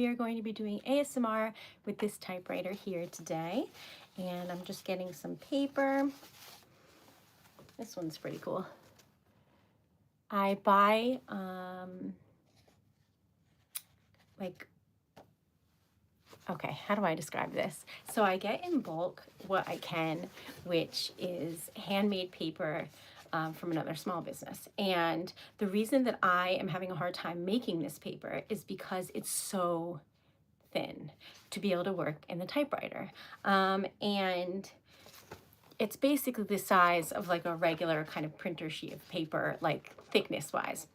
we are going to be doing ASMR with this typewriter here today. And I'm just getting some paper. This one's pretty cool. I buy okay, how do I describe this? So I get in bulk what I can, which is handmade paper from another small business. And the reason that I am having a hard time making this paper is because it's so thin to be able to work in the typewriter. And it's basically the size of like a regular kind of printer sheet of paper, like thickness wise.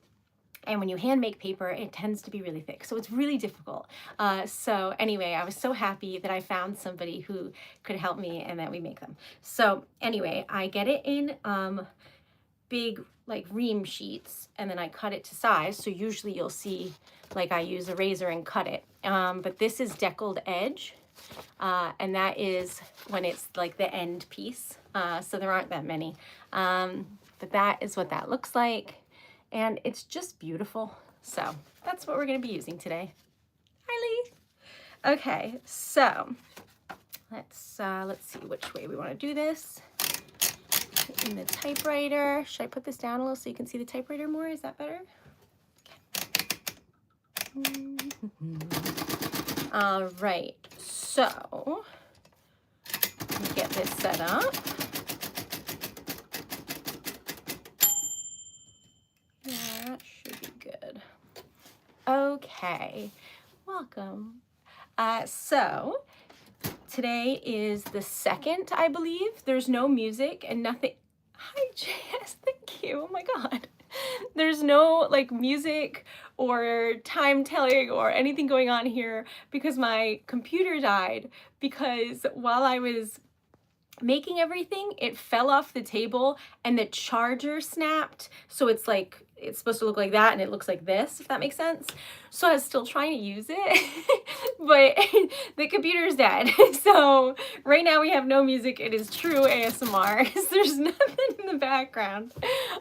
And when you hand make paper, it tends to be really thick. So it's really difficult. So anyway, I was so happy that I found somebody who could help me and that we make them. So anyway, I get it in big like ream sheets and then I cut it to size. So usually you'll see like I use a razor and cut it. But this is deckled edge. And that is when it's like the end piece. So there aren't that many. But that is what that looks like. And it's just beautiful. So that's what we're going to be using today. Hi, Lee. Okay, so let's see which way we want to do this. In the typewriter. Should I put this down a little so you can see the typewriter more? Is that better? Okay. All right. So let me get this set up. That should be good. Okay, welcome. So today is the 2nd, I believe. There's no music and nothing. Hi, Jess, thank you. Oh my God. There's no like music or time telling or anything going on here because my computer died because while I was making everything, it fell off the table and the charger snapped. So it's like, it's supposed to look like that and it looks like this, if that makes sense. So I was still trying to use it, but the computer's dead. So right now we have no music. It is true ASMR. There's nothing in the background.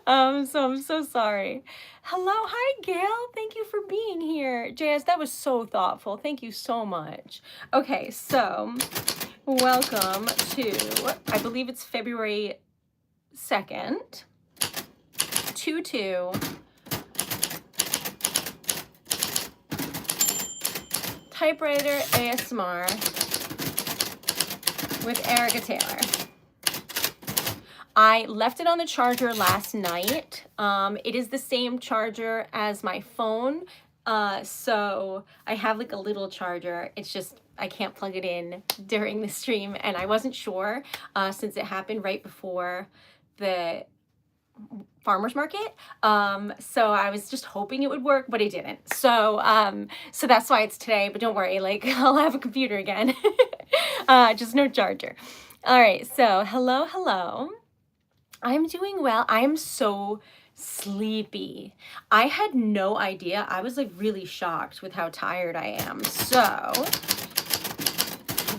So I'm so sorry. Hello, hi Gail. Thank you for being here. JS, that was so thoughtful. Thank you so much. Okay, so welcome to, I believe it's February 2nd, 2/2, Typewriter ASMR with Erica Taylor. I left it on the charger last night. It is the same charger as my phone. So I have like a little charger. It's just, I can't plug it in during the stream. And I wasn't sure since it happened right before the farmer's market. So I was just hoping it would work, but it didn't. So, so that's why it's today, but don't worry, like I'll have a computer again, just no charger. All right. So hello, hello. I'm doing well. I'm so sleepy. I had no idea. I was like really shocked with how tired I am. So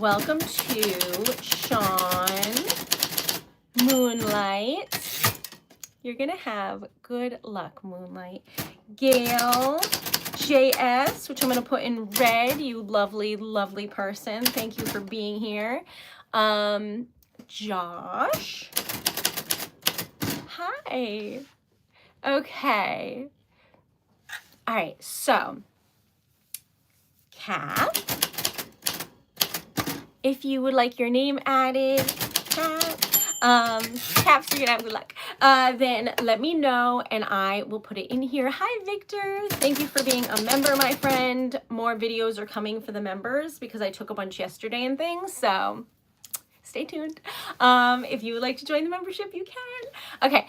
welcome to Sean Moonlight. You're gonna have good luck, Moonlight. Gail, JS, which I'm gonna put in red, you lovely, lovely person. Thank you for being here. Josh. Hi. Okay. All right, so Kat, if you would like your name added, Kat, Caps, you're gonna have good luck. Then let me know and I will put it in here. Hi, Victor. Thank you for being a member, my friend. More videos are coming for the members because I took a bunch yesterday and things, so stay tuned. If you would like to join the membership, you can. Okay,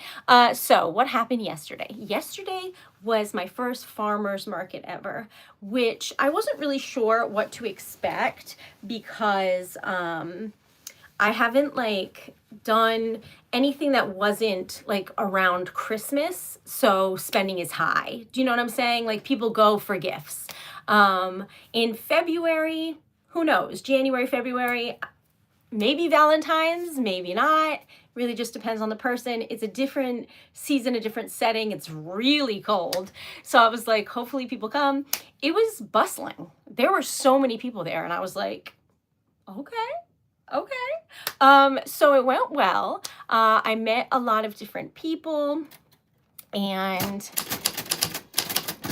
so what happened yesterday? Yesterday was my first farmer's market ever, which I wasn't really sure what to expect because I haven't like done anything that wasn't like around Christmas, so spending is high. Do you know what I'm saying? Like people go for gifts. In February, who knows? January, February, maybe Valentine's, maybe not. Really just depends on the person. It's a different season, a different setting. It's really cold. So I was like, hopefully people come. It was bustling. There were so many people there, and I was like, okay. So it went well. I met a lot of different people, and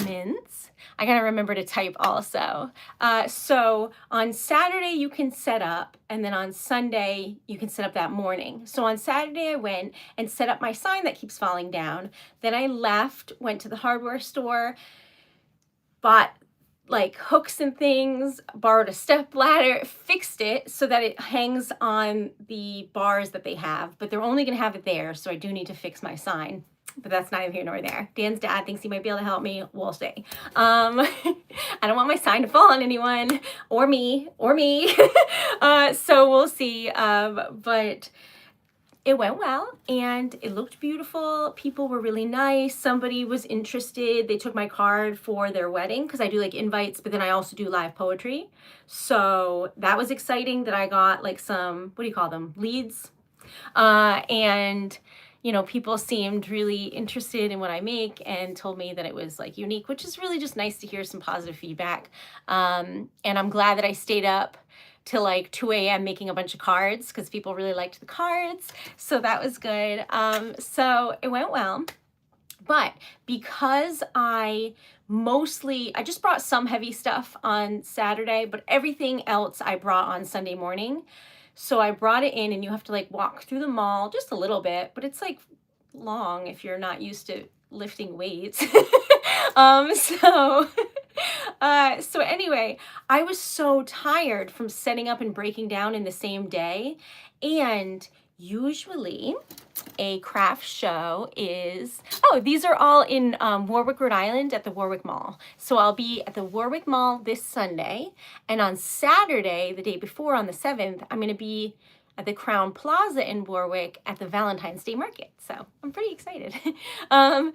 mints. I gotta remember to type also. So on Saturday you can set up, and then on Sunday you can set up that morning. So on Saturday I went and set up my sign that keeps falling down. Then I left, went to the hardware store, bought like hooks and things, borrowed a step ladder, fixed it so that it hangs on the bars that they have, but they're only gonna have it there, so I do need to fix my sign. But that's neither here nor there. Dan's dad thinks he might be able to help me. We'll see. I don't want my sign to fall on anyone or me. So we'll see. But it went well and it looked beautiful. People were really nice. Somebody was interested. They took my card for their wedding because I do like invites, but then I also do live poetry. So that was exciting that I got like some, what do you call them? Leads. And you know, people seemed really interested in what I make and told me that it was like unique, which is really just nice to hear some positive feedback. And I'm glad that I stayed up till like 2 a.m. making a bunch of cards because people really liked the cards. So that was good. So it went well. But because I just brought some heavy stuff on Saturday, but everything else I brought on Sunday morning. So I brought it in, and you have to like walk through the mall just a little bit, but it's like long if you're not used to lifting weights. So anyway, I was so tired from setting up and breaking down in the same day. And usually a craft show is, these are all in Warwick, Rhode Island at the Warwick Mall. So I'll be at the Warwick Mall this Sunday, and on Saturday, the day before, on the 7th, I'm going to be at the Crown Plaza in Warwick at the Valentine's Day Market. So I'm pretty excited. But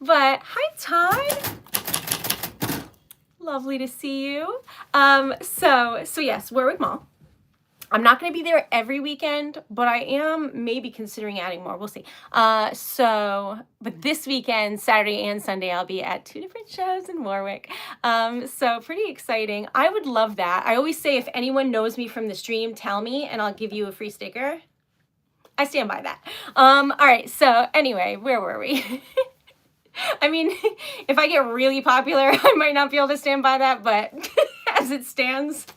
hi, Todd. Lovely to see you. So yes, Warwick Mall. I'm not going to be there every weekend, but I am maybe considering adding more. We'll see. But this weekend, Saturday and Sunday, I'll be at 2 different shows in Warwick. So pretty exciting. I would love that. I always say if anyone knows me from the stream, tell me and I'll give you a free sticker. I stand by that. All right. So anyway, where were we? I mean, if I get really popular, I might not be able to stand by that, but as it stands,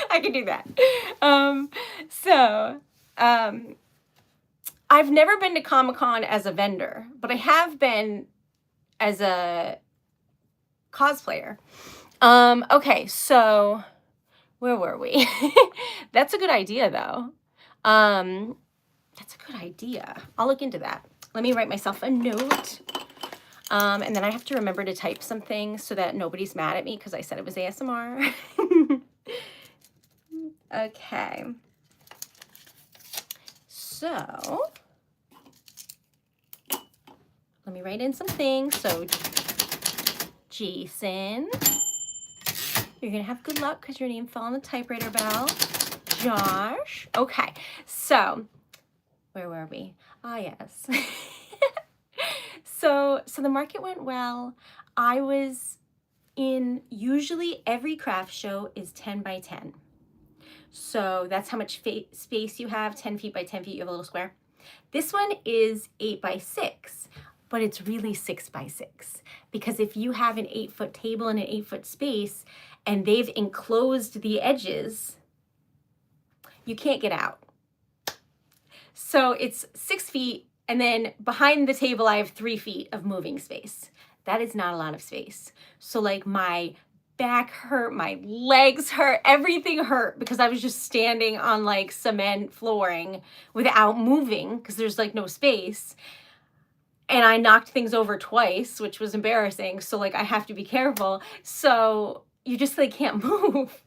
I can do that. I've never been to Comic-Con as a vendor, but I have been as a cosplayer. Okay, so where were we? That's a good idea, though. That's a good idea. I'll look into that. Let me write myself a note. And then I have to remember to type something so that nobody's mad at me because I said it was ASMR. Okay. So let me write in some things. So Jason, you're going to have good luck because your name fell on the typewriter bell. Josh. Okay. So where were we? Ah, yes. So the market went well. I was in, usually every craft show is 10 by 10. So that's how much space you have, 10 feet by 10 feet, you have a little square. This one is 8 by 6, but it's really 6 by 6. Because if you have an 8-foot table and an 8-foot space, and they've enclosed the edges, you can't get out. So it's 6 feet, and then behind the table, I have 3 feet of moving space. That is not a lot of space. So like my back hurt, my legs hurt, everything hurt because I was just standing on like cement flooring without moving because there's like no space. And I knocked things over twice, which was embarrassing. So like I have to be careful. So you just like can't move.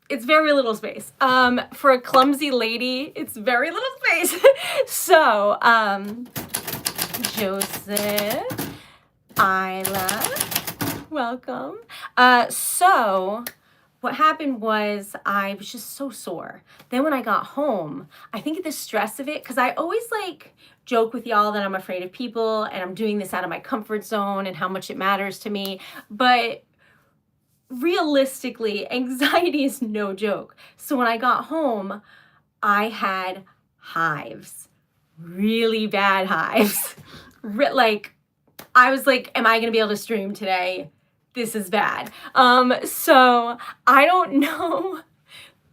It's very little space. For a clumsy lady, it's very little space. So, Joseph, Isla, welcome. So what happened was I was just so sore. Then when I got home, I think the stress of it, because I always like joke with y'all that I'm afraid of people and I'm doing this out of my comfort zone and how much it matters to me. But realistically, anxiety is no joke. So when I got home, I had hives, really bad hives. Like, I was like, am I going to be able to stream today? This is bad. So I don't know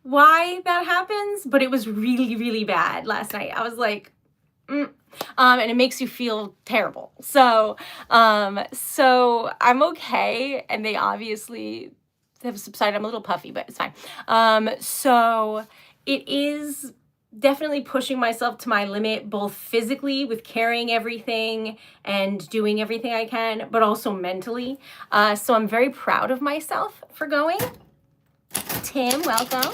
why that happens, but it was really, really bad last night. I was like, and it makes you feel terrible. So I'm okay, and they obviously have subsided. I'm a little puffy, but it's fine. So it is definitely pushing myself to my limit, both physically with carrying everything and doing everything I can, but also mentally. So I'm very proud of myself for going. Tim, welcome.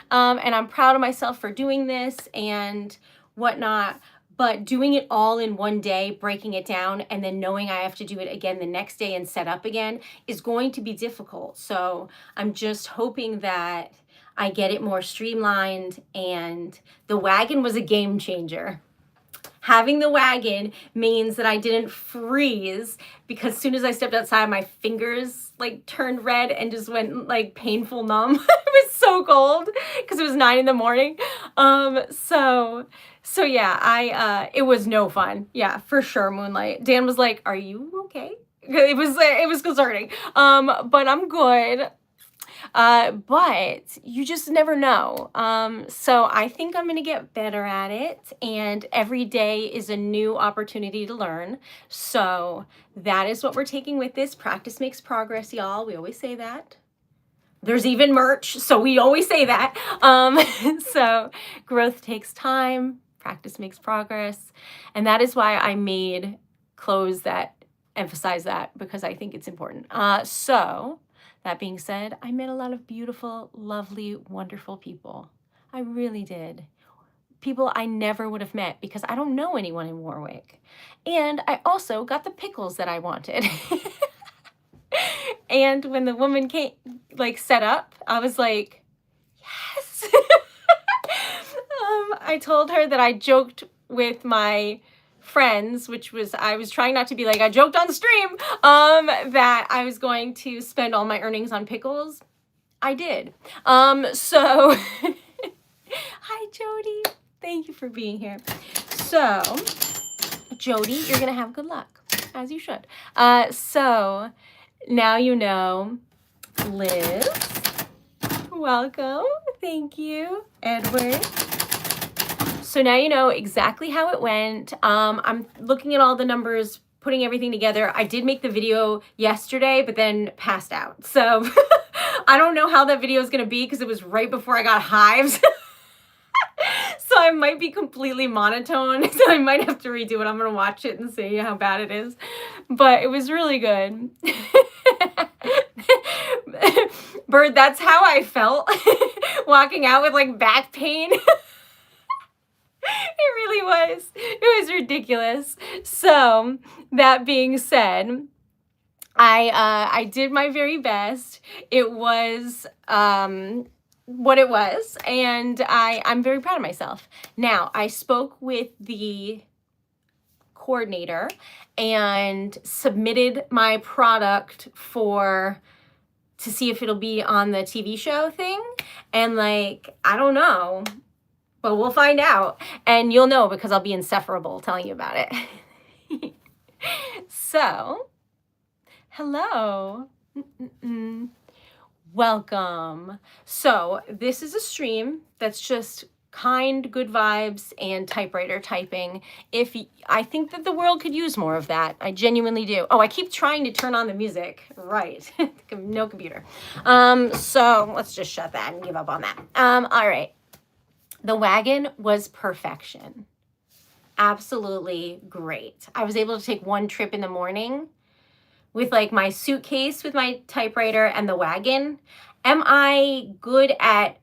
And I'm proud of myself for doing this and whatnot, but doing it all in one day, breaking it down, and then knowing I have to do it again the next day and set up again is going to be difficult. So I'm just hoping that I get it more streamlined, and the wagon was a game changer. Having the wagon means that I didn't freeze, because as soon as I stepped outside, my fingers like turned red and just went like painful numb. It was so cold because it was 9 a.m. So yeah, it was no fun. Yeah, for sure, Moonlight. Dan was like, "Are you okay?" It was concerning. But I'm good. But you just never know. So I think I'm going to get better at it, and every day is a new opportunity to learn. So that is what we're taking with this. Practice makes progress, y'all. We always say that. There's even merch, so we always say that. So growth takes time. Practice makes progress. And that is why I made clothes that emphasize that, because I think it's important. So that being said, I met a lot of beautiful, lovely, wonderful people. I really did. People I never would have met because I don't know anyone in Warwick. And I also got the pickles that I wanted. And when the woman came, like, set up, I was like, yes. I told her that I joked with my friends, which was, I was trying not to be like, I joked on stream, that I was going to spend all my earnings on pickles. I did. So hi, Jody. Thank you for being here. So, Jody, you're going to have good luck, as you should. So now you know. Liz, welcome. Thank you. Edward. So now you know exactly how it went. I'm looking at all the numbers, putting everything together. I did make the video yesterday, but then passed out. So I don't know how that video is going to be because it was right before I got hives. So I might be completely monotone. So I might have to redo it. I'm going to watch it and see how bad it is. But it was really good. Bird, that's how I felt walking out with like back pain. It really was. It was ridiculous. So that being said, I did my very best. It was what it was, and I'm very proud of myself. Now, I spoke with the coordinator and submitted my product to see if it'll be on the TV show thing. And like, I don't know, but we'll find out. And you'll know because I'll be insufferable telling you about it. So, hello. Welcome. So this is a stream that's just kind, good vibes, and typewriter typing. I think that the world could use more of that. I genuinely do. Oh, I keep trying to turn on the music. Right. No computer. So let's just shut that and give up on that. All right. The wagon was perfection. Absolutely great. I was able to take one trip in the morning with like my suitcase with my typewriter and the wagon. Am I good at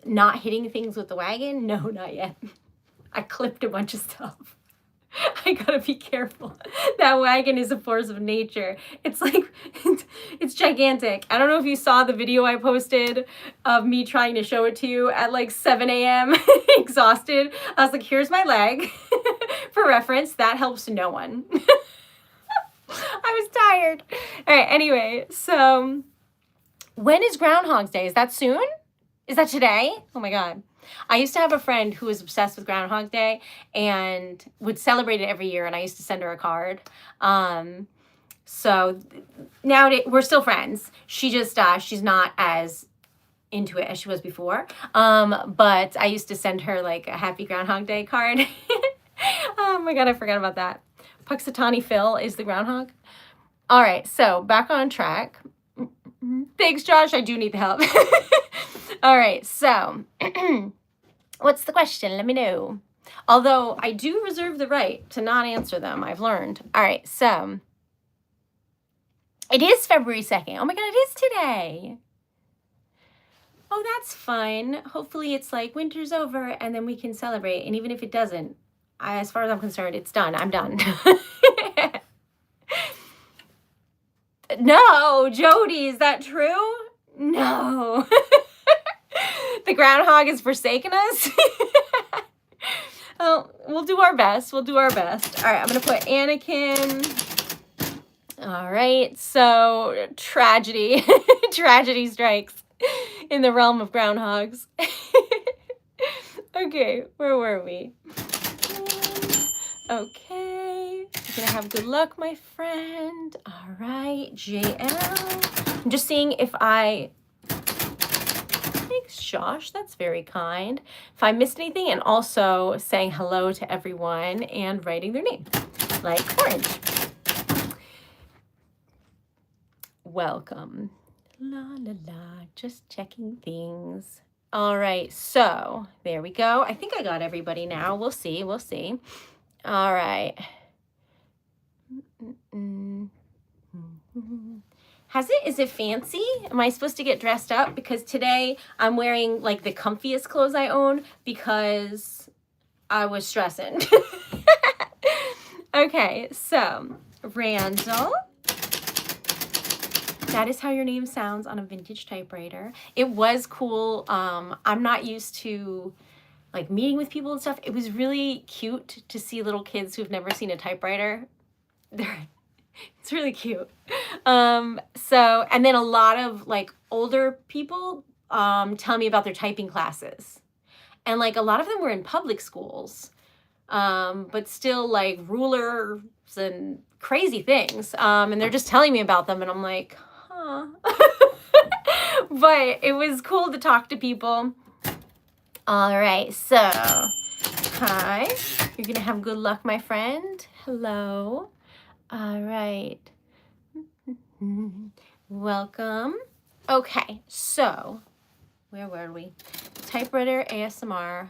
not hitting things with the wagon? No, not yet. I clipped a bunch of stuff. I gotta be careful. That wagon is a force of nature. It's like, it's gigantic. I don't know if you saw the video I posted of me trying to show it to you at like 7 a.m. exhausted. I was like, here's my leg. For reference, that helps no one. I was tired. All right, anyway, so when is Groundhog's Day? Is that soon? Is that today? Oh my God. I used to have a friend who was obsessed with Groundhog Day and would celebrate it every year, and I used to send her a card. So nowadays, we're still friends. She just, she's not as into it as she was before. But I used to send her like a happy Groundhog Day card. Oh my God, I forgot about that. Puxatawny Phil is the groundhog. All right, so back on track. Thanks, Josh. I do need the help. All right, so what's the question? Let me know. Although I do reserve the right to not answer them, I've learned. All right, so it is February 2nd. Oh my God, it is today. Oh, that's fun. Hopefully it's like winter's over and then we can celebrate. And even if it doesn't, as far as I'm concerned, it's done. I'm done. No, Jody, is that true? No. The groundhog has forsaken us. Oh, we'll do our best. We'll do our best. All right, I'm going to put Anakin. All right, so tragedy. Tragedy strikes in the realm of groundhogs. Okay, where were we? Okay, you're gonna have good luck, my friend. All right, JL. I'm just seeing if thanks, Josh, that's very kind. If I missed anything, and also saying hello to everyone and writing their name, like Orange. Welcome. La la la, just checking things. All right, so there we go. I think I got everybody now. We'll see, we'll see. All right. Is it fancy? Am I supposed to get dressed up? Because today I'm wearing like the comfiest clothes I own because I was stressing. Okay, so Randall. That is how your name sounds on a vintage typewriter. It was cool. I'm not used to like meeting with people and stuff. It was really cute to see little kids who've never seen a typewriter. It's really cute. And then a lot of like older people tell me about their typing classes. And like a lot of them were in public schools, but still like rulers and crazy things. And they're just telling me about them and I'm like, huh. But it was cool to talk to people. All right, so hi, you're gonna have good luck, my friend. Hello. All right. Welcome. Okay, so where were we? Typewriter ASMR.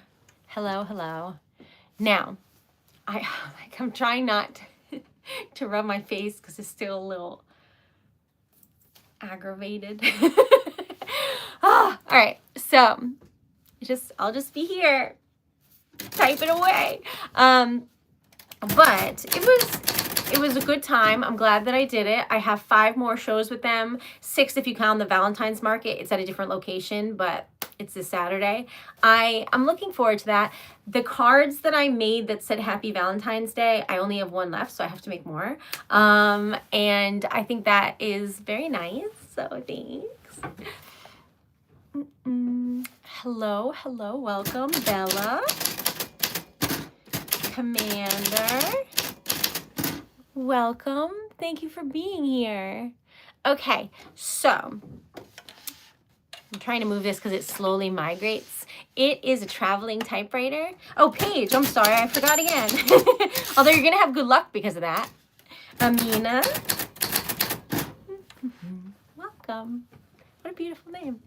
Hello, hello. Now, I'm trying not to rub my face because it's still a little aggravated. All right, so I'll just be here typing away. But it was a good time. I'm glad that I did it. I have 5 more shows with them. 6 if you count the Valentine's market. It's at a different location, but it's this Saturday. I'm looking forward to that. The cards that I made that said Happy Valentine's Day, I only have 1 left, so I have to make more. And I think that is very nice, so thanks. Hello, hello, welcome, Bella. Commander. Welcome. Thank you for being here. Okay, so I'm trying to move this because it slowly migrates. It is a traveling typewriter. Oh, Paige, I'm sorry, I forgot again. Although you're gonna have good luck because of that. Amina. Welcome. What a beautiful name.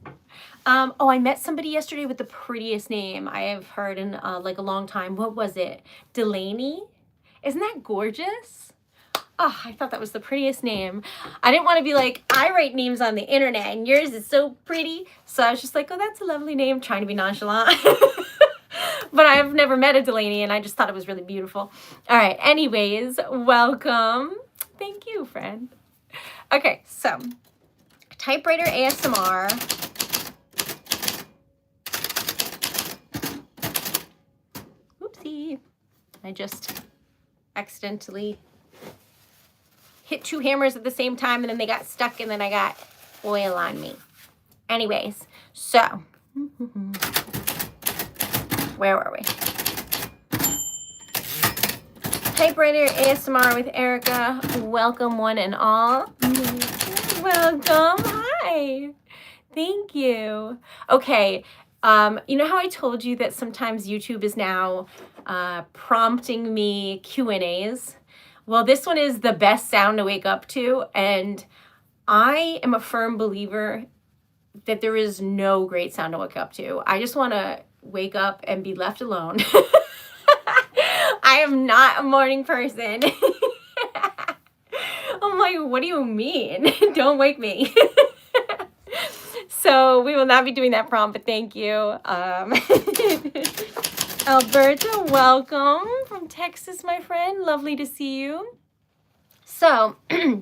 Oh, I met somebody yesterday with the prettiest name I have heard in like a long time. What was it? Delaney? Isn't that gorgeous? Oh, I thought that was the prettiest name. I didn't want to be like, I write names on the internet and yours is so pretty. So I was just like, oh, that's a lovely name, trying to be nonchalant. but I've never met a Delaney, and I just thought it was really beautiful. All right, anyways, welcome. Thank you, friend. Okay, so Typewriter ASMR. Oopsie. I just accidentally hit 2 hammers at the same time, and then they got stuck, and then I got oil on me. Anyways, so where were we? Typewriter ASMR with Erica. Welcome, one and all. Welcome. Hi. Thank you. Okay. You know how I told you that sometimes YouTube is now prompting me Q&As? Well, this one is the best sound to wake up to, and I am a firm believer that there is no great sound to wake up to. I just want to wake up and be left alone. I am not a morning person. I'm like, what do you mean? Don't wake me. So we will not be doing that prompt, but thank you. Alberta, welcome from Texas, my friend. Lovely to see you. So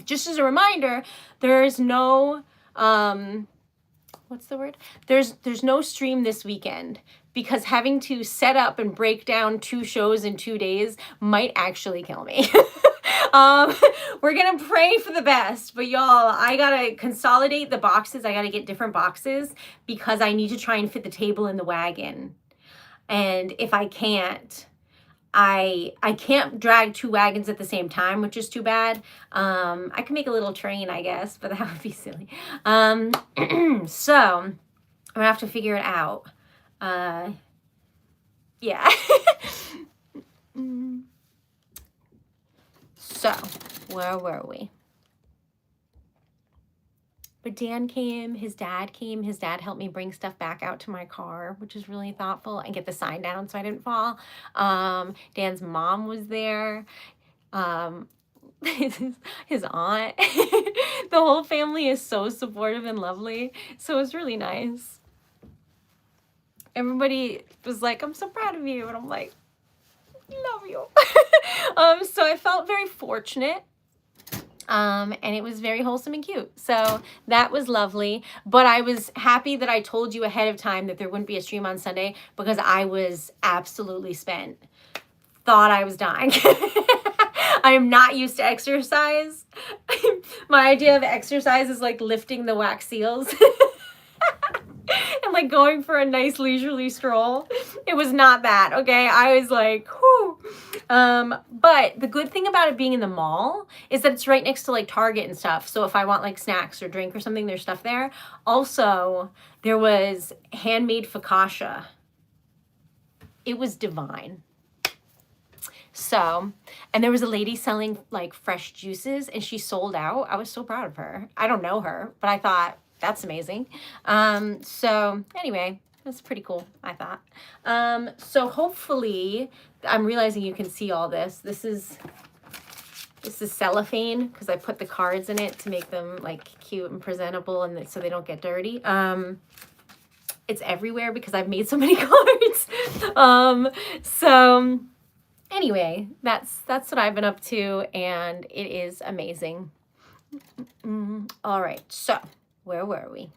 just as a reminder, there's no, what's the word? There's no stream this weekend because having to set up and break down 2 shows in 2 days might actually kill me. We're gonna pray for the best, but y'all, I gotta consolidate the boxes. I gotta get different boxes because I need to try and fit the table in the wagon. And if I can't, I can't drag 2 wagons at the same time, which is too bad. I can make a little train, I guess, but that would be silly. So I'm gonna have to figure it out. Yeah. So where were we? But Dan came, his dad came, his dad helped me bring stuff back out to my car, which is really thoughtful, and get the sign down so I didn't fall. Dan's mom was there. His aunt. The whole family is so supportive and lovely. So it was really nice. Everybody was like, I'm so proud of you. And I'm like, love you. So I felt very fortunate. And it was very wholesome and cute. So that was lovely. But I was happy that I told you ahead of time that there wouldn't be a stream on Sunday because I was absolutely spent. Thought I was dying. I am not used to exercise. My idea of exercise is like lifting the wax seals. And like going for a nice leisurely stroll. It was not that, okay? I was like, whew. But the good thing about it being in the mall is that it's right next to like Target and stuff. So if I want like snacks or drink or something, there's stuff there. Also, there was handmade focaccia. It was divine. So, and there was a lady selling like fresh juices and she sold out. I was so proud of her. I don't know her, but I thought, that's amazing. So anyway, that's pretty cool, I thought. So hopefully, I'm realizing you can see all this. This is cellophane because I put the cards in it to make them like cute and presentable and so they don't get dirty. It's everywhere because I've made so many cards. So anyway, that's what I've been up to and it is amazing. All right, so where were we?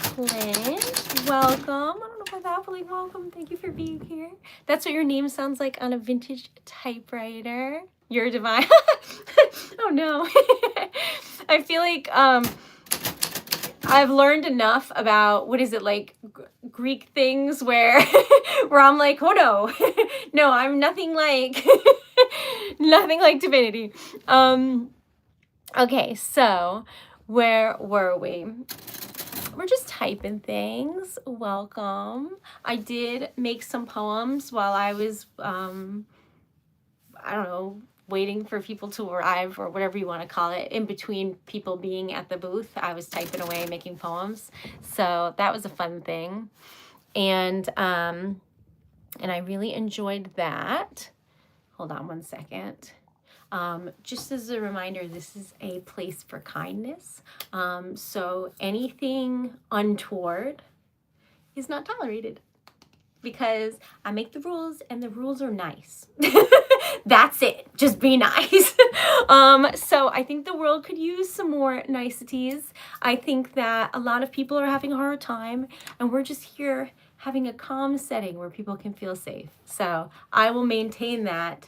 Clint, welcome. I don't know about that, but like, welcome. Thank you for being here. That's what your name sounds like on a vintage typewriter. You're divine. Oh no. I feel like I've learned enough about, what is it, like Greek things where where I'm like, oh no, no, I'm nothing like nothing like divinity. Okay, so where were we? We're just typing things. Welcome. I did make some poems while I was I don't know, waiting for people to arrive or whatever you want to call it. In between people being at the booth, I was typing away, making poems. So that was a fun thing. And I really enjoyed that. Hold on one second. Just as a reminder, this is a place for kindness. So anything untoward is not tolerated, because I make the rules and the rules are nice. That's it. Just be nice. So I think the world could use some more niceties. I think that a lot of people are having a hard time, and we're just here having a calm setting where people can feel safe. So I will maintain that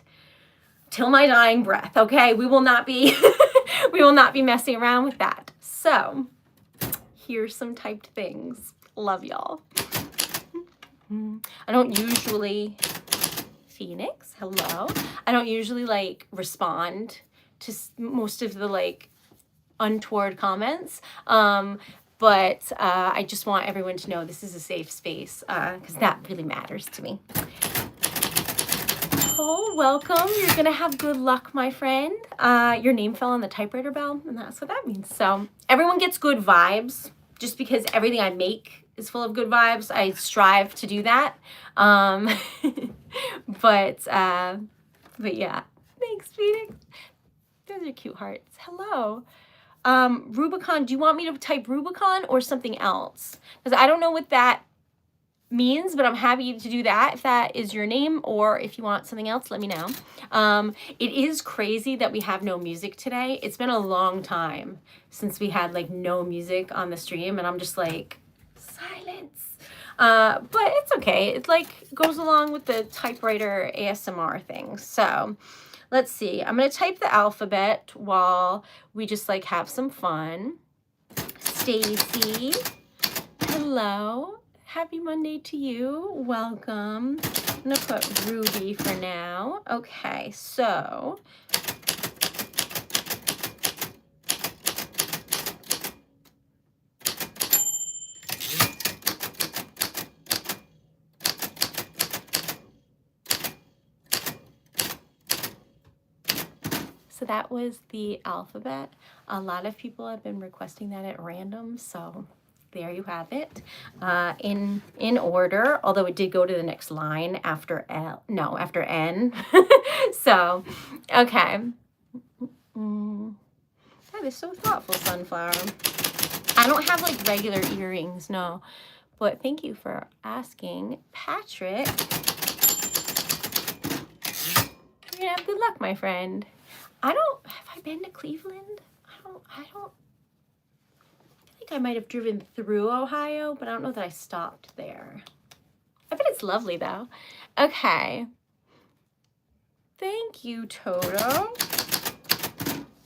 till my dying breath. Okay, we will not be we will not be messing around with that. So here's some typed things. Love y'all. I don't usually, Phoenix, hello. I don't usually like respond to most of the like untoward comments. But I just want everyone to know this is a safe space, because that really matters to me. Oh, welcome. You're gonna have good luck, my friend. Your name fell on the typewriter bell, and that's what that means. So everyone gets good vibes. Just because everything I make is full of good vibes, I strive to do that. But yeah, thanks, Phoenix. Those are cute hearts. Hello. Rubicon, do you want me to type Rubicon or something else? Because I don't know what that means, but I'm happy to do that if that is your name, or if you want something else, let me know. It is crazy that we have no music today. It's been a long time since we had like no music on the stream, and I'm just like, silence. But it's okay. It like goes along with the typewriter ASMR thing. So let's see. I'm gonna type the alphabet while we just like have some fun. Stacy, hello. Happy Monday to you. Welcome. I'm gonna put Ruby for now. Okay, so that was the alphabet. A lot of people have been requesting that at random, so there you have it, in order, although it did go to the next line after after N. So, okay. That is so thoughtful, Sunflower. I don't have like regular earrings, no, but thank you for asking. Patrick, you're gonna have good luck, my friend. Have I been to Cleveland? I think I might have driven through Ohio, but I don't know that I stopped there. I bet it's lovely though. Okay. Thank you, Toto.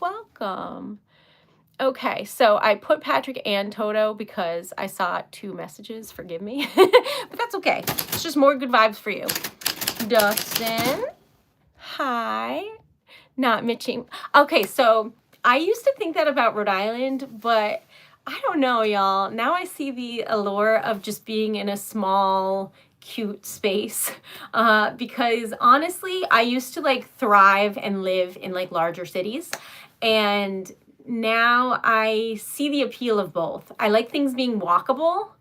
Welcome. Okay, so I put Patrick and Toto because I saw 2 messages, forgive me. But that's okay. It's just more good vibes for you. Dustin, hi. Not Mitching. Okay, so I used to think that about Rhode Island, but I don't know, y'all. Now I see the allure of just being in a small, cute space, because honestly, I used to like thrive and live in like larger cities, and now I see the appeal of both. I like things being walkable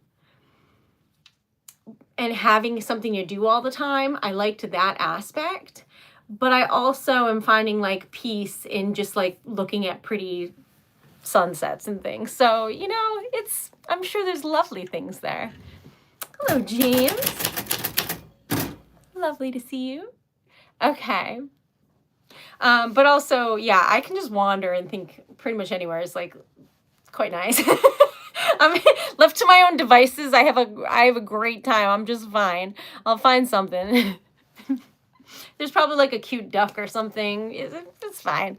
and having something to do all the time. I liked that aspect. But I also am finding like peace in just like looking at pretty sunsets and things. So, you know, I'm sure there's lovely things there. Hello, James. Lovely to see you. Okay. But also, yeah, I can just wander and think pretty much anywhere is like quite nice. I mean, left to my own devices, I have a great time. I'm just fine. I'll find something. There's probably like a cute duck or something. It's fine.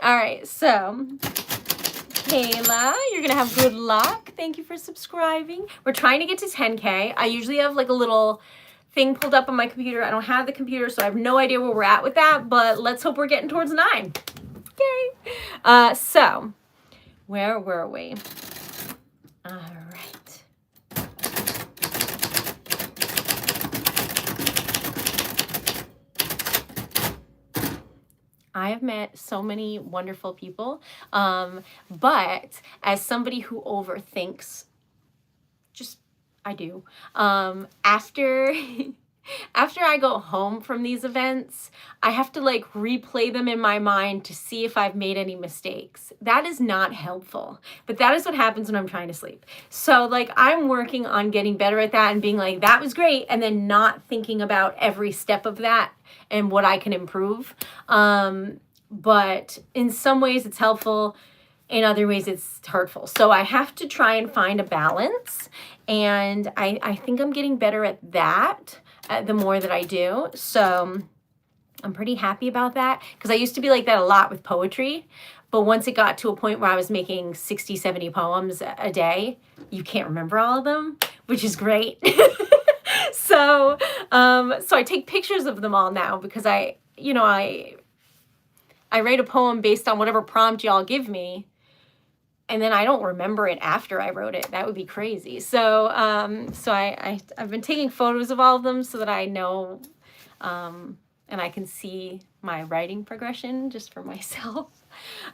All right, so Kayla, you're gonna have good luck. Thank you for subscribing. We're trying to get to 10K. I usually have like a little thing pulled up on my computer. I don't have the computer, so I have no idea where we're at with that, but let's hope we're getting towards 9. Yay. So where were we? All right. I have met so many wonderful people, but as somebody who overthinks, I do, after after I go home from these events, I have to like replay them in my mind to see if I've made any mistakes. That is not helpful, but that is what happens when I'm trying to sleep. So like I'm working on getting better at that and being like, that was great, and then not thinking about every step of that and what I can improve. But in some ways it's helpful. In other ways, it's hurtful. So I have to try and find a balance. And I think I'm getting better at that the more that I do. So I'm pretty happy about that, because I used to be like that a lot with poetry. But once it got to a point where I was making 60, 70 poems a day, you can't remember all of them, which is great. So I take pictures of them all now, because I write a poem based on whatever prompt y'all give me. And then I don't remember it after I wrote it. That would be crazy. So I've been taking photos of all of them so that I know, and I can see my writing progression just for myself.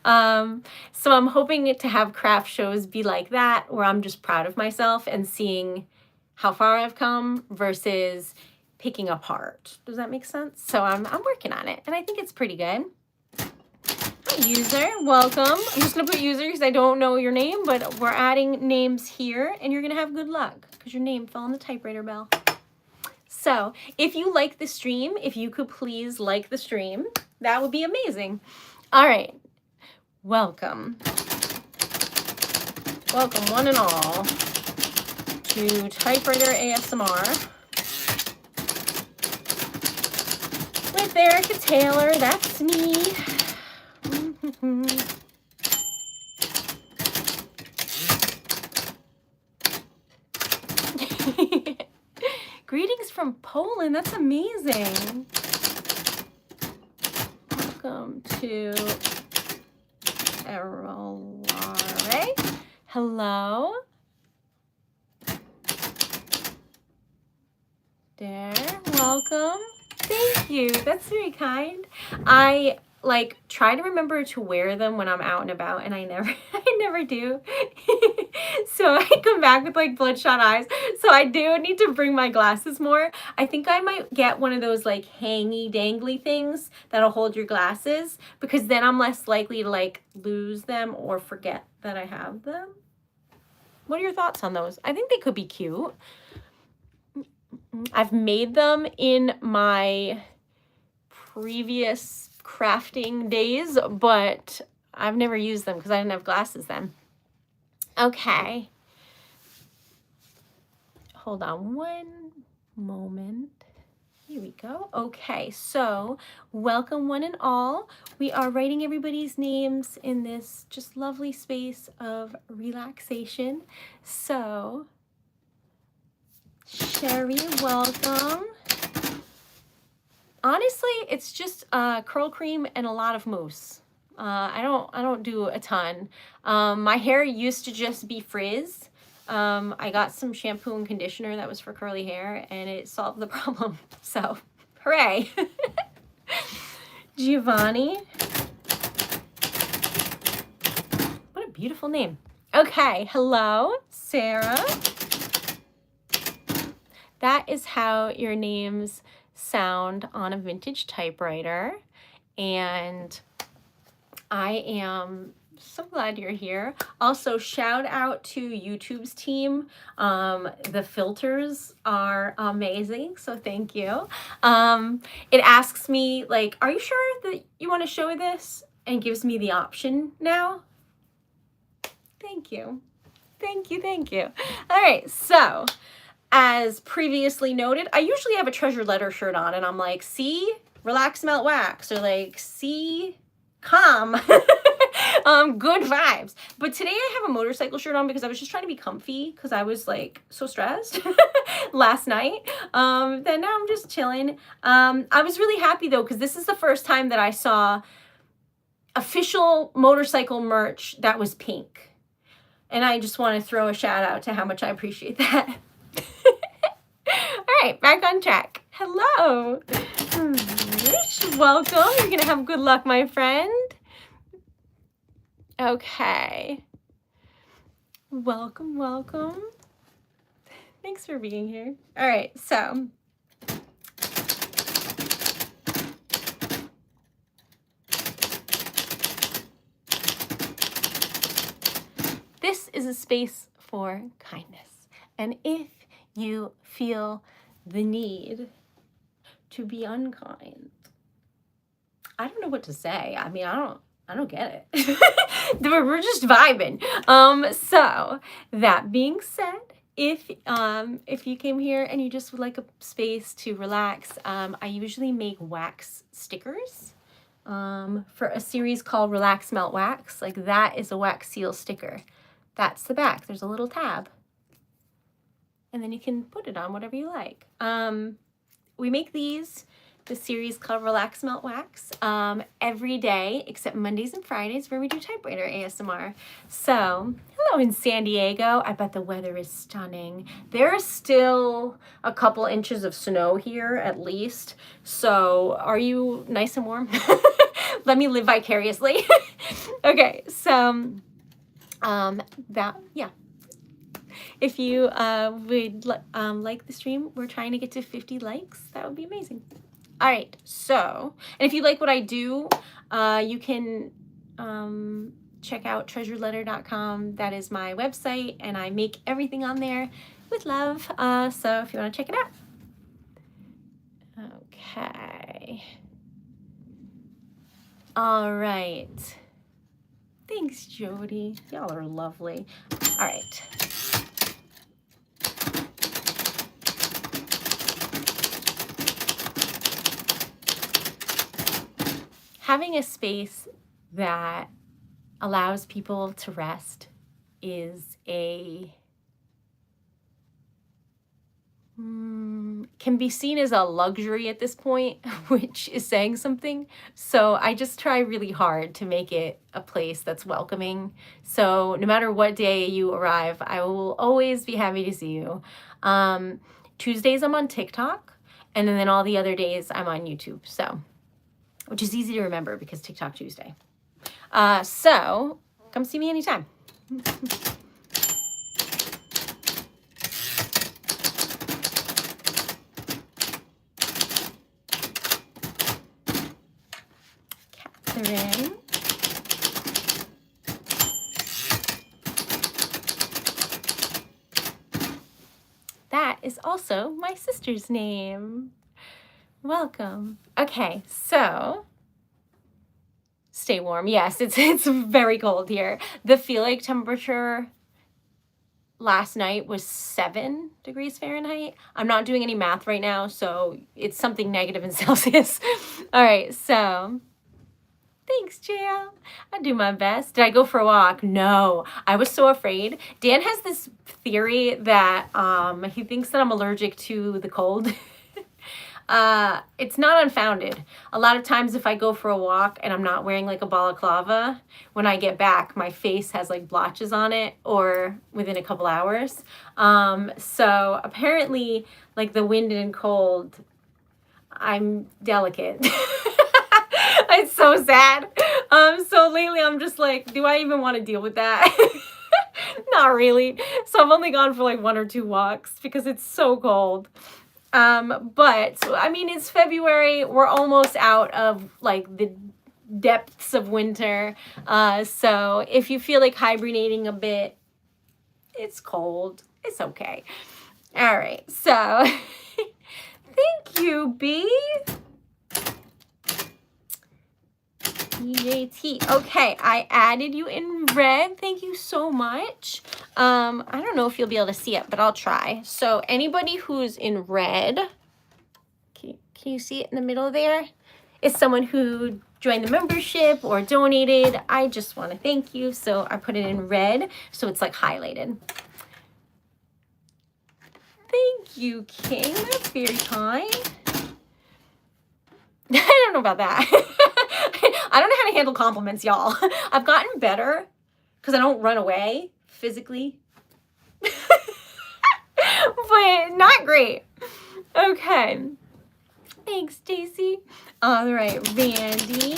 So I'm hoping to have craft shows be like that, where I'm just proud of myself and seeing how far I've come versus picking apart. Does that make sense? So I'm working on it, and I think it's pretty good. User, welcome. I'm just gonna put user because I don't know your name, but we're adding names here, and you're gonna have good luck because your name fell on the typewriter bell. So if you like the stream, if you could please like the stream, that would be amazing. All right, welcome one and all to Typewriter ASMR with Erica Taylor. That's me. Greetings from Poland. That's amazing. Welcome to Erolare. Hello. There. Welcome. Thank you. That's very kind. I like try to remember to wear them when I'm out and about, and I never do. So I come back with like bloodshot eyes. So I do need to bring my glasses more. I think I might get one of those like hangy dangly things that'll hold your glasses, because then I'm less likely to like lose them or forget that I have them. What are your thoughts on those? I think they could be cute. I've made them in my previous crafting days, but I've never used them because I didn't have glasses then. Okay. Hold on one moment. Here we go. Okay, so welcome one and all. We are writing everybody's names in this just lovely space of relaxation. So, Sherry, welcome. Honestly, it's just curl cream and a lot of mousse. I don't do a ton. My hair used to just be frizz. I got some shampoo and conditioner that was for curly hair, and it solved the problem. So, hooray. Giovanni. What a beautiful name. Okay, hello, Sarah. That is how your names sound on a vintage typewriter, and I am so glad you're here. Also, shout out to YouTube's team. The filters are amazing, so thank you. It asks me like, are you sure that you want to show this, and gives me the option now. Thank you. All right, so as previously noted, I usually have a Treasured Letter shirt on, and I'm like, see, relax, melt, wax, or like, see, calm. Good vibes. But today I have a motorcycle shirt on because I was just trying to be comfy because I was like so stressed last night. Then now I'm just chilling. I was really happy though, because this is the first time that I saw official motorcycle merch that was pink. And I just want to throw a shout out to how much I appreciate that. All right, back on track. Hello. Welcome. You're going to have good luck, my friend. Okay. Welcome. Thanks for being here. All right, so this is a space for kindness. And if you feel the need to be unkind, I don't know what to say. I mean, I don't get it. We're just vibing. So that being said, if you came here and you just would like a space to relax, I usually make wax stickers for a series called Relax Melt Wax. Like that is a wax seal sticker. That's the back. There's a little tab. And then you can put it on whatever you like. We make these, the series called Relax Melt Wax, every day except Mondays and Fridays where we do Typewriter ASMR. So, hello in San Diego. I bet the weather is stunning. There is still a couple inches of snow here at least. So, are you nice and warm? Let me live vicariously. Okay, so, yeah. If you would like the stream, we're trying to get to 50 likes. That would be amazing. All right, so, and if you like what I do, you can check out TreasuredLetter.com. That is my website, and I make everything on there with love. So if you want to check it out. Okay. All right. Thanks, Jody. Y'all are lovely. All right. Having a space that allows people to rest is can be seen as a luxury at this point, which is saying something. So I just try really hard to make it a place that's welcoming. So no matter what day you arrive, I will always be happy to see you. Tuesdays I'm on TikTok, and then all the other days I'm on YouTube. So, which is easy to remember because TikTok Tuesday. So come see me anytime. Catherine. That is also my sister's name. Welcome. Okay, so stay warm. Yes, it's very cold here. The feel like temperature last night was 7 degrees Fahrenheit. I'm not doing any math right now, so it's something negative in Celsius. All right, so thanks, JL. I do my best. Did I go for a walk? No, I was so afraid. Dan has this theory that he thinks that I'm allergic to the cold. It's not unfounded. A lot of times if I go for a walk and I'm not wearing like a balaclava, when I get back, my face has like blotches on it or within a couple hours. So apparently like the wind and cold, I'm delicate. It's so sad. So lately I'm just like, do I even want to deal with that? Not really. So I've only gone for like 1 or 2 walks because it's so cold. But I mean, it's February. We're almost out of like the depths of winter. So if you feel like hibernating a bit, it's cold. It's okay. All right. So thank you, B. EJT. Okay, I added you in red. Thank you so much. I don't know if you'll be able to see it, but I'll try. So anybody who's in red, can you see it in the middle there? Is someone who joined the membership or donated. I just want to thank you. So I put it in red, so it's like highlighted. Thank you, King. That's very kind. I don't know about that. I don't know how to handle compliments, y'all. I've gotten better because I don't run away physically. But not great. Okay. Thanks, Stacy. All right, Randy.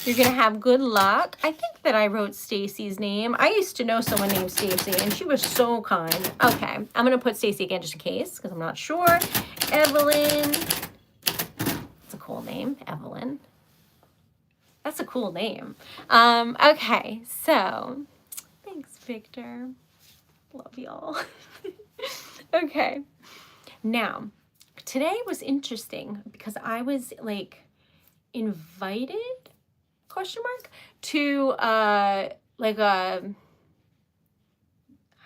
You're going to have good luck. I think that I wrote Stacy's name. I used to know someone named Stacy, and she was so kind. Okay, I'm going to put Stacy again just in case because I'm not sure. Evelyn. That's a cool name, Evelyn. That's a cool name. Okay, so Victor. Love y'all. Okay. Now, today was interesting because I was like invited, question mark, to like a,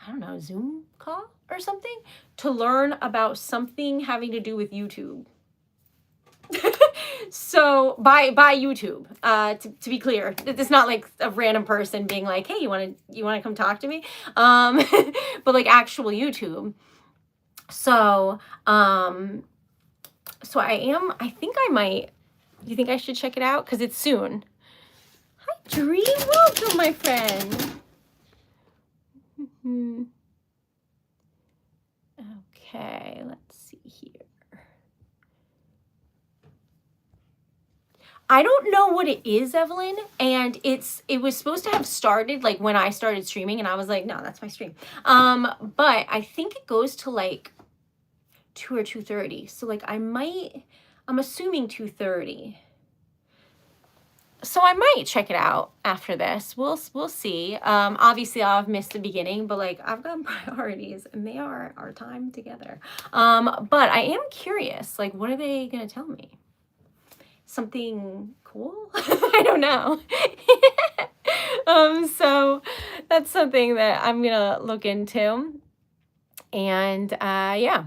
I don't know, Zoom call or something to learn about something having to do with YouTube. So by YouTube, to be clear, it's not like a random person being like, hey, you want to come talk to me? But like actual YouTube. So, so I think I might, you think I should check it out? Cause it's soon. Hi, Dream. Welcome, my friend. Okay, let's see here. I don't know what it is, Evelyn, and it was supposed to have started like when I started streaming, and I was like, no, that's my stream. But I think it goes to like 2 or 2:30. So like I'm assuming 2:30. So I might check it out after this. We'll see. Obviously I'll have missed the beginning, but like I've got priorities and they are our time together. But I am curious, like what are they gonna tell me? Something cool? I don't know. So that's something that I'm gonna look into. And yeah.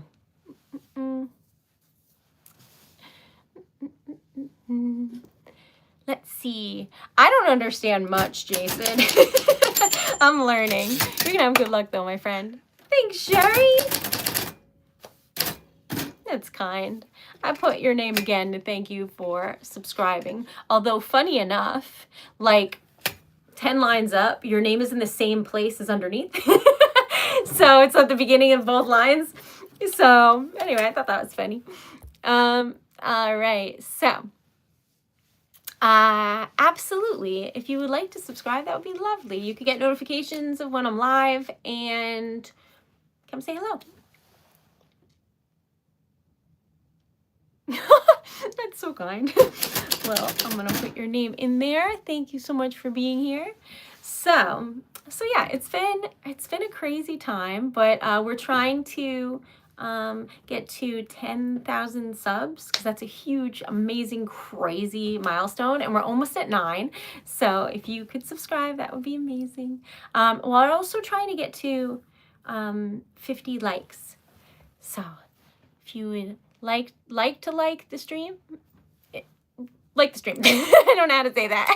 Let's see. I don't understand much, Jason. I'm learning. You're gonna have good luck though, my friend. Thanks, Sherry. That's kind. I put your name again to thank you for subscribing. Although funny enough, like 10 lines up, your name is in the same place as underneath. So it's at the beginning of both lines. So anyway, I thought that was funny. All right, so absolutely, if you would like to subscribe, that would be lovely. You could get notifications of when I'm live and come say hello. That's so kind. Well, I'm gonna put your name in there. Thank you so much for being here. So yeah, it's been a crazy time, but we're trying to get to 10,000 subs because that's a huge, amazing, crazy milestone, and we're almost at 9. So if you could subscribe, that would be amazing. We're also trying to get to 50 likes. So if you would like the stream, like the stream. I don't know how to say that.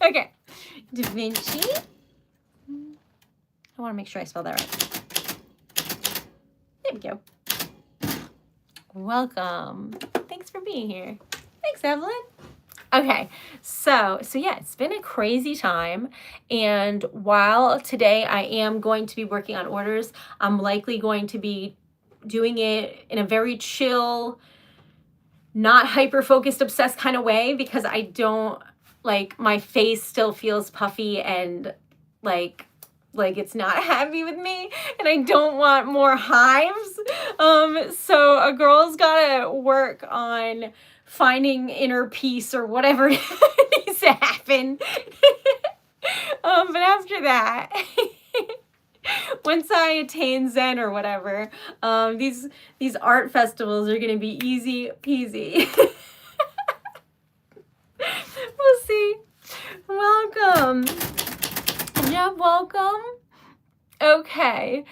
Okay, Da Vinci. I want to make sure I spell that right. There we go. Welcome. Thanks for being here. Thanks, Evelyn. Okay, so yeah, it's been a crazy time, and while today I am going to be working on orders, I'm likely going to be doing it in a very chill, not hyper-focused, obsessed kind of way, because I don't, like, my face still feels puffy and like it's not happy with me, and I don't want more hives. So a girl's gotta work on finding inner peace or whatever needs to happen. But after that, once I attain Zen or whatever, these art festivals are gonna be easy peasy. We'll see. Welcome. Yeah, welcome. Okay.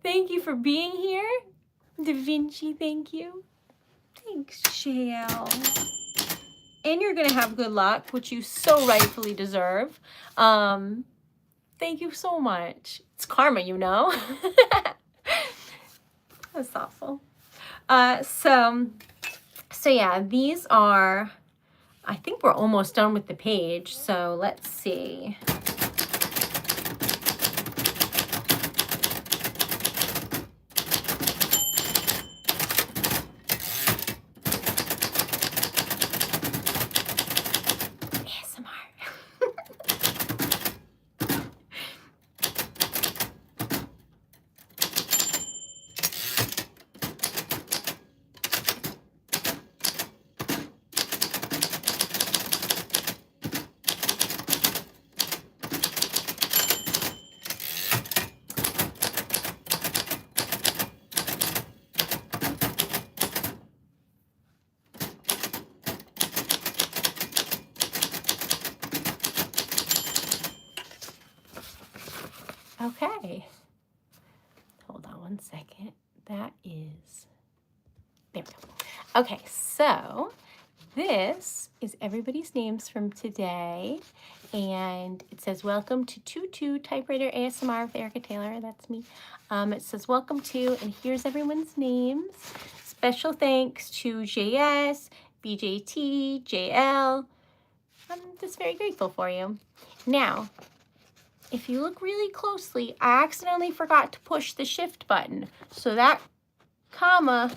Thank you for being here. Da Vinci, thank you. Thanks, Shale. And you're gonna have good luck, which you so rightfully deserve. Thank you so much. It's karma, you know. That's thoughtful. So yeah, these are, I think we're almost done with the page. So let's see. Okay. Hold on one second. That is, there we go. Okay, so this is everybody's names from today. And it says, welcome to Tutu Typewriter ASMR with Erica Taylor. That's me. It says, welcome to, and here's everyone's names. Special thanks to JS, BJT, JL. I'm just very grateful for you. Now, if you look really closely, I accidentally forgot to push the shift button. So that comma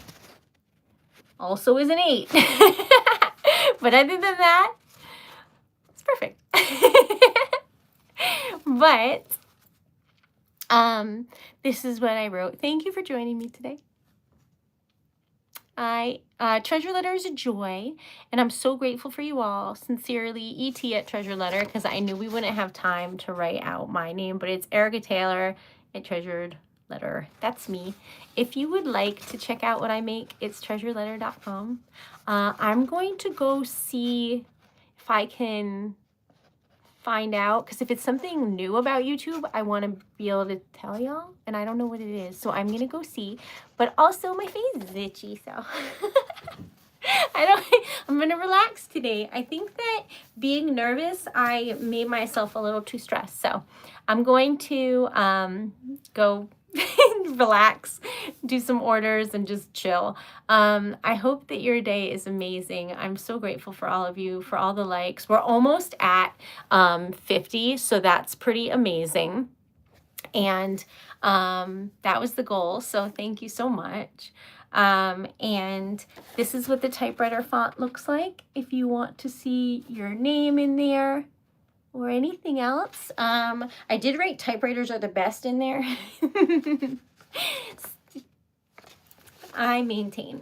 also is an 8. But other than that, it's perfect. But this is what I wrote. Thank you for joining me today. Treasure Letter is a joy, and I'm so grateful for you all. Sincerely, ET at Treasure Letter, because I knew we wouldn't have time to write out my name, but it's Erica Taylor at Treasured Letter. That's me. If you would like to check out what I make, it's TreasuredLetter.com. I'm going to go see if I can find out, because if it's something new about YouTube, I want to be able to tell y'all, and I don't know what it is, so I'm gonna go see. But also my face is itchy, so I'm gonna relax today. I think that being nervous, I made myself a little too stressed, so I'm going to go relax, do some orders, and just chill. I hope that your day is amazing. I'm so grateful for all of you, for all the likes. We're almost at 50, so that's pretty amazing. And that was the goal, so thank you so much. And this is what the typewriter font looks like if you want to see your name in there or anything else. I did write typewriters are the best in there. I maintain.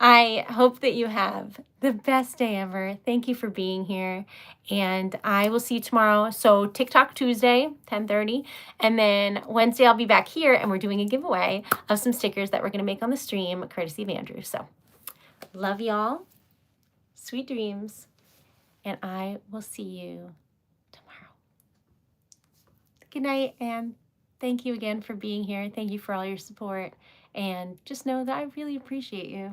I hope that you have the best day ever. Thank you for being here, and I will see you tomorrow. So TikTok Tuesday, 10:30, and then Wednesday I'll be back here, and we're doing a giveaway of some stickers that we're going to make on the stream, courtesy of Andrew. So love y'all. Sweet dreams, and I will see you tomorrow. Good night, and thank you again for being here. Thank you for all your support, and just know that I really appreciate you.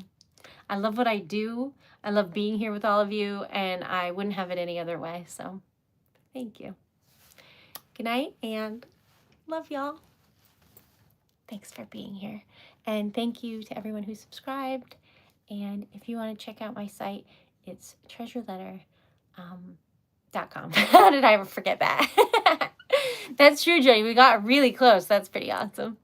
I love what I do. I love being here with all of you, and I wouldn't have it any other way. So thank you. Good night, and love y'all. Thanks for being here. And thank you to everyone who subscribed. And if you want to check out my site, it's TreasuredLetter.com. How did I ever forget that? That's true, Jay. We got really close. That's pretty awesome.